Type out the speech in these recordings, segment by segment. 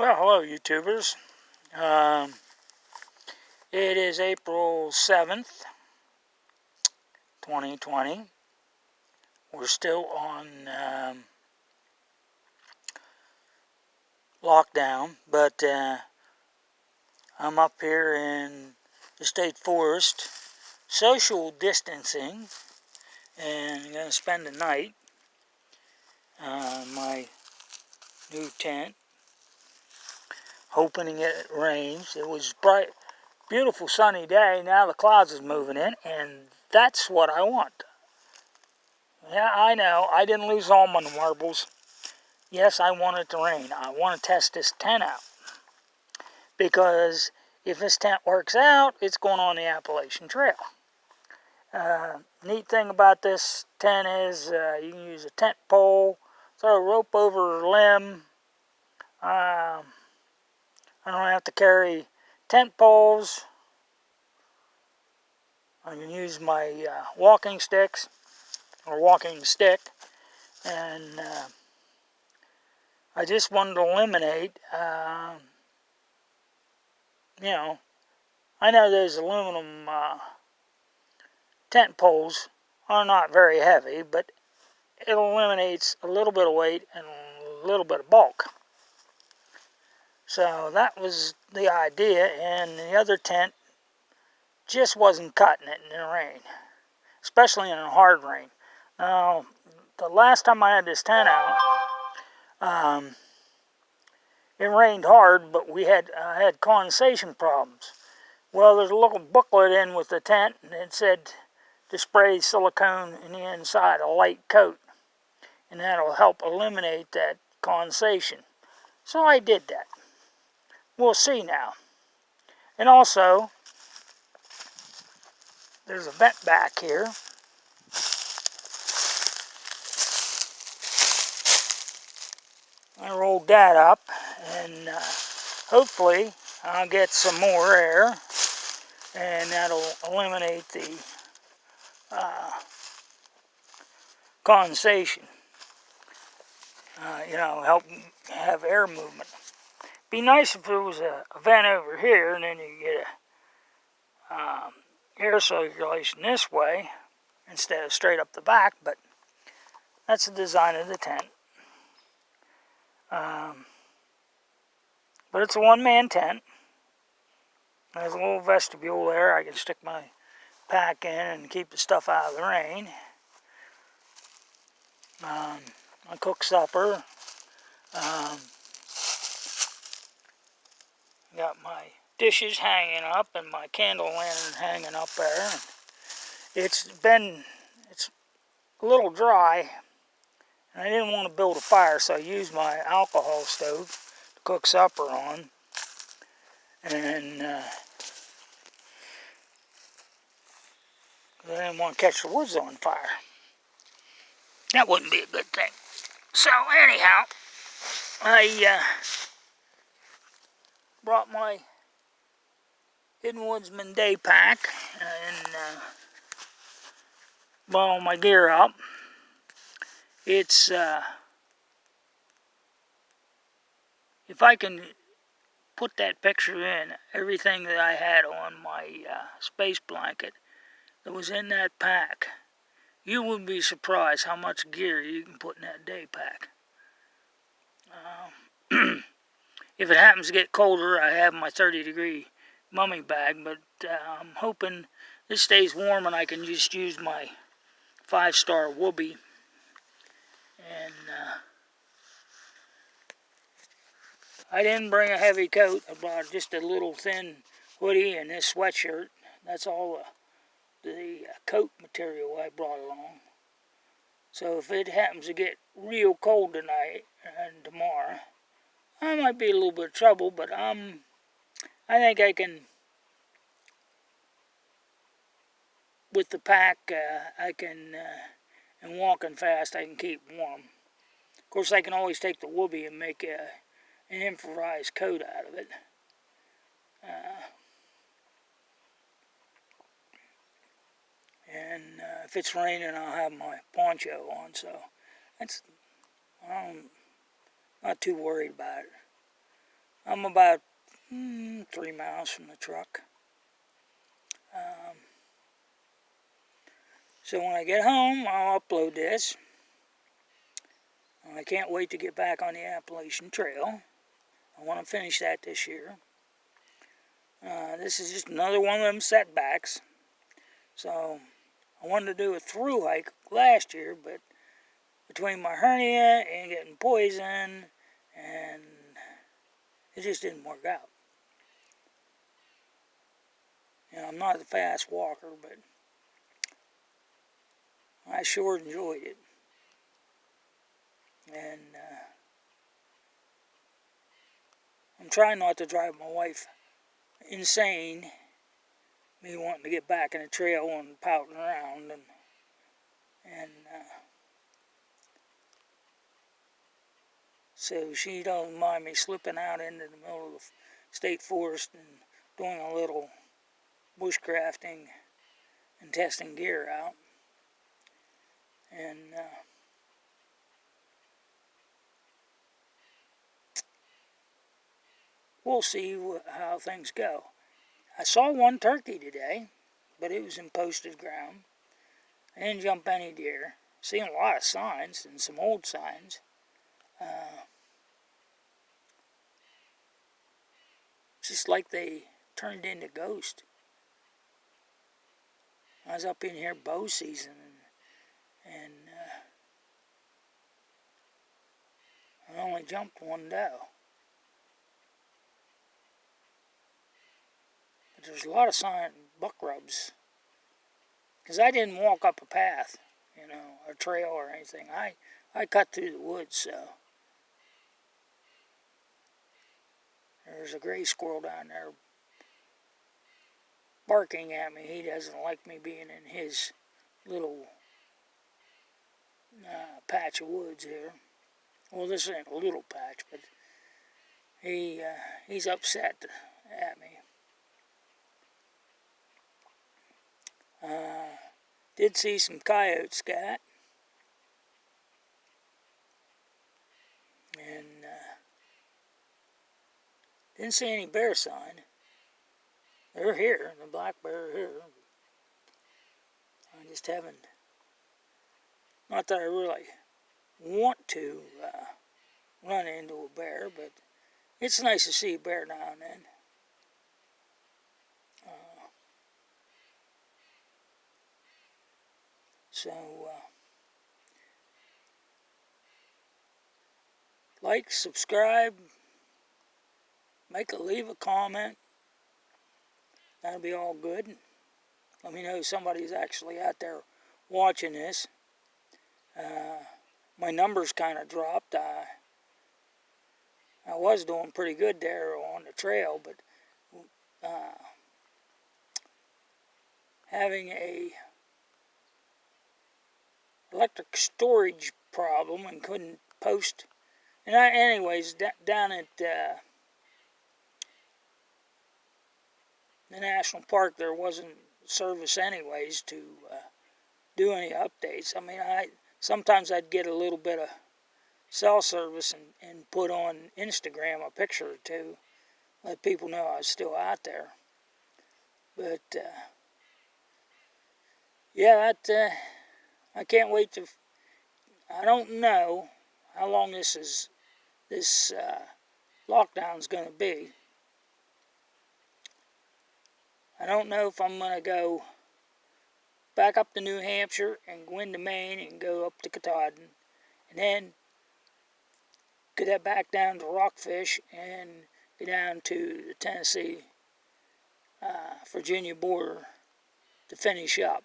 Well, hello YouTubers. It is April 7th, 2020. We're still on lockdown, but I'm up here in the state forest, social distancing, and I'm going to spend the night on my new tent, hoping it rains. It was bright, beautiful sunny day. Now the clouds is moving in, and that's what I want. Yeah, I know. I didn't lose all my marbles. Yes, I want it to rain. I want to test this tent out. Because if this tent works out, it's going on the Appalachian Trail. Neat thing about this tent is you can use a tent pole, throw a rope over a limb. I don't have to carry tent poles. I can use my walking sticks or walking stick, and I just wanted to eliminate, I know those aluminum tent poles are not very heavy, but it eliminates a little bit of weight and a little bit of bulk. So that was the idea, and the other tent just wasn't cutting it in the rain, especially in a hard rain. Now, the last time I had this tent out, it rained hard, but we had condensation problems. Well, there's a little booklet in with the tent, and it said to spray silicone in the inside, a light coat, and that'll help eliminate that condensation. So I did that. We'll see now. And also, there's a vent back here. I rolled that up, and hopefully I'll get some more air, and that'll eliminate the condensation. Help have air movement. Be nice if there was a vent over here, and then you get air circulation this way instead of straight up the back, but that's the design of the tent. But it's a one-man tent. There's a little vestibule there. I can stick my pack in and keep the stuff out of the rain. I cook supper. Got my dishes hanging up and my candle lantern hanging up there. It's a little dry, and I didn't want to build a fire, so I used my alcohol stove to cook supper on. And I didn't want to catch the woods on fire. That wouldn't be a good thing. So anyhow, I brought my Hidden Woodsman day pack and brought all my gear up. It's if I can put that picture in, everything that I had on my space blanket that was in that pack, you would be surprised how much gear you can put in that day pack. If it happens to get colder, I have my 30-degree mummy bag, but I'm hoping this stays warm and I can just use my 5-star Whoopee. And I didn't bring a heavy coat. I brought just a little thin hoodie and this sweatshirt. That's all the coat material I brought along. So if it happens to get real cold tonight and tomorrow, I might be a little bit of trouble, but I think I can, with the pack, I can, and walking fast, I can keep warm. Of course, I can always take the Whoopee and make an improvised coat out of it. And if it's raining, I'll have my poncho on, so I'm not too worried about it. I'm about 3 miles from the truck. So when I get home, I'll upload this. I can't wait to get back on the Appalachian Trail. I want to finish that this year. This is just another one of them setbacks. So I wanted to do a through hike last year, but between my hernia and getting poison, and it just didn't work out. You know, I'm not a fast walker, but I sure enjoyed it. And I'm trying not to drive my wife insane, me wanting to get back in the trail and pouting around, and so she don't mind me slipping out into the middle of the state forest and doing a little bushcrafting and testing gear out. And we'll see how things go. I saw one turkey today, but it was in posted ground. I didn't jump any deer. Seen a lot of signs, and some old signs. Just like they turned into ghosts. I was up in here bow season, and I only jumped one doe. But there's a lot of buck rubs. Because I didn't walk up a path, you know, a trail or anything. I cut through the woods, so. There's a gray squirrel down there barking at me. He doesn't like me being in his little patch of woods here. Well, this ain't a little patch, but he's upset at me. Did see some coyote scat. And didn't see any bear sign. They're here, the black bear are here. I just haven't, not that I really want to run into a bear, but it's nice to see a bear now and then. So, like, subscribe, leave a comment. That'll be all good. Let me know somebody's actually out there watching this. My numbers kind of dropped. I was doing pretty good there on the trail, but having a electric storage problem and couldn't post. And anyways, down at the national park, there wasn't service anyways to do any updates. I mean, sometimes I'd get a little bit of cell service and put on Instagram a picture or two, let people know I was still out there. But yeah, I can't wait to. I don't know how long this lockdown's going to be. I don't know if I'm going to go back up to New Hampshire and go into Maine and go up to Katahdin, and then get that back down to Rockfish and go down to the Tennessee, Virginia border to finish up.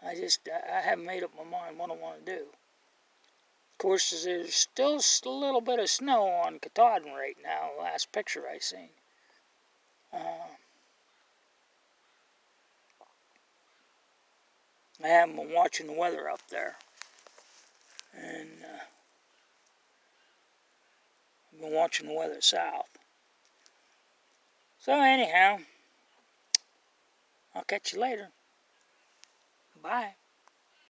I haven't made up my mind what I want to do. Of course, there's still a little bit of snow on Katahdin right now, the last picture I seen. I haven't been watching the weather up there. And I've been watching the weather south. So anyhow, I'll catch you later. Bye.